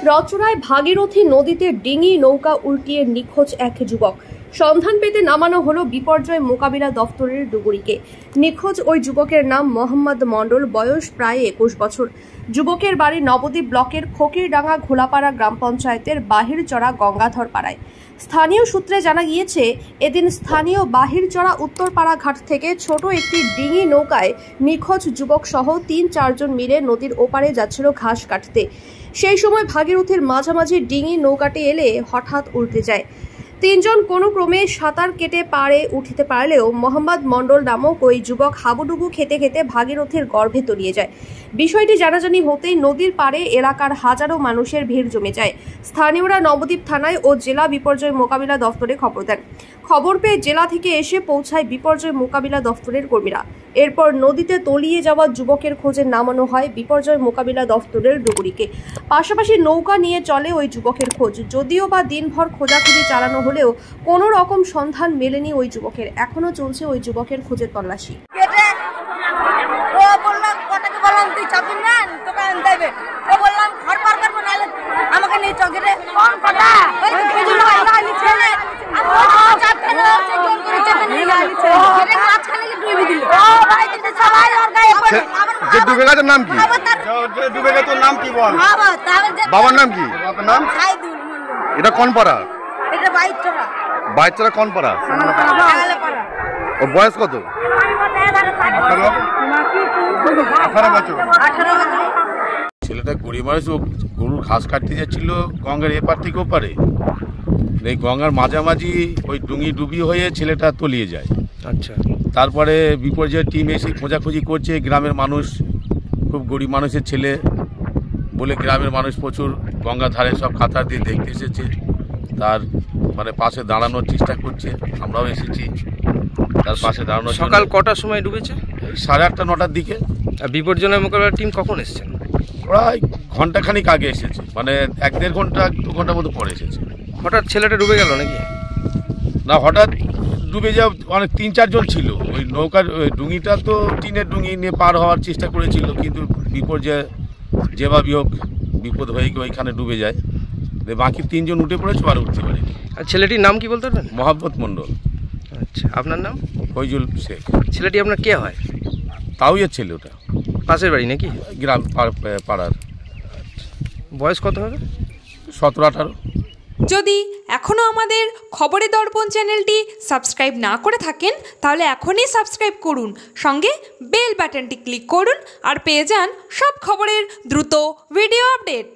রচনায় ভাগীরথী নদীতে ডিঙি নৌকা উল্টিয়ে নিখোঁজ এক যুবক। সন্ধান পেতে নামানো হলো বিপর্যয় মোকাবিলা দফতরের ডুবুরিকে। নিখোঁজ ওই যুবকের নাম মোহাম্মদ মণ্ডল, বয়স প্রায় 21 বছর। যুবকের বাড়ি নবদ্বীপ ব্লকের ফকিরডাঙ্গা ঘোলাপাড়া গ্রাম পঞ্চায়েতের বাহিরচড়া গঙ্গাধর পাড়ায়। স্থানীয় সূত্রে জানা গিয়েছে, এদিন স্থানীয় বাহিরচড়া উত্তরপাড়া ঘাট থেকে ছোট একটি ডিঙি নৌকায় নিখোঁজ যুবক সহ 3-4 জন মিলে নদীর ওপারে যাচ্ছিল ঘাস কাটতে। সেই সময় ভাগীরথীর মাঝামাঝি ডিঙি নৌকাটি এলে হঠাৎ উল্টে যায়। 3 জন কোনো ক্রমে সাঁতার কেটে পাড়ে উঠিতে পারলেও মোহাম্মদ মণ্ডল নামক ওই যুবক হাবুডুবু খেতে খেতে ভাগীরথীর গর্ভে তলিয়ে যায়। বিষয়টি জানাজানি হতেই নদীর পাড়ে এলাকার হাজারো মানুষের ভিড় জমে যায়। স্থানীয়রা নবদ্বীপ থানায় ও জেলা বিপর্যয় মোকাবিলা দফতরে খবর দেন। খবর পেয়ে জেলা থেকে এসে পৌঁছায় বিপর্যয় মোকাবিলা দফতরের কর্মীরা। এরপর নদীতে তলিয়ে যাওয়া যুবকের খোঁজে নামানো হয় বিপর্যয় মোকাবিলা দফতরের ডুবুরিকে। পাশাপাশি নৌকা নিয়ে চলে ওই যুবকের খোঁজ। যদিও বা দিনভর খোঁজাখুঁজি চালানো হলেও কোনো রকম সন্ধান মেলেনি ওই যুবকের। এখনো চলছে ওই যুবকের খোঁজের তল্লাশি। নাম কি? নাম কি বল? বাবার নাম কি? নাম এটা কোন পাড়া? এটা বাইচরা। বাইচরা কোন পাড়া? ও বয়স কত? 18 বছর। ছেলেটা গরিব মানুষ, ও গরুর ঘাস কাটতে যাচ্ছিল গঙ্গার এপার থেকে ওপারে। এই গঙ্গার মাঝামাঝি ওই ডুঙি ডুবি হয়ে ছেলেটা তলিয়ে যায়। আচ্ছা, তারপরে বিপর্যয় টিম এসে খোঁজাখুঁজি করছে। গ্রামের মানুষ, খুব গরিব মানুষের ছেলে বলে গ্রামের মানুষ প্রচুর গঙ্গা ধারে সব কাতার দিয়ে দেখতে এসেছে। তার মানে পাশে দাঁড়ানোর চেষ্টা করছে। আমরাও এসেছি তার পাশে দাঁড়ানোর। সকাল কটার সময় ডুবেছে? 8:30-9টার দিকে। আর বিপর্যয় মোকাবিলার টিম কখন এসেছেন? প্রায় ঘন্টাখানিক আগে এসেছে, মানে 1-1.5 ঘন্টা 2 ঘন্টার মতো পরে এসেছে। হঠাৎ ছেলেটা ডুবে গেল নাকি? না, হঠাৎ ডুবে যাওয়া অনেক 3-4 জন ছিল। ওই নৌকার ডুঙিটা তো টিনের ডুঙি নিয়ে পার হওয়ার চেষ্টা করেছিল, কিন্তু বিপর্যয় যেভাবেই হোক বিপদ হয়ে গিয়ে ওইখানে ডুবে যায়। বাকি 3 জন উঠে পড়েছে, আর উঠতে পারেনি। আর ছেলেটির নাম কি বলতে পারবেন? মোহাম্মদ মণ্ডল। আচ্ছা, আপনার নাম? ফৈজুল শেখ। ছেলেটি আপনার কে হয়? তাও এর ছেলে, ওটা পাশের বাড়ি নাকি? গ্রাম পাড়ার। বয়স কত হবে? 17-18। যদি এখনও আমাদের খবরের দর্পণ চ্যানেলটি সাবস্ক্রাইব না করে থাকেন, তাহলে এখনই সাবস্ক্রাইব করুন, সঙ্গে বেল বাটনটি ক্লিক করুন আর পেয়ে যান সব খবরের দ্রুত ভিডিও আপডেট।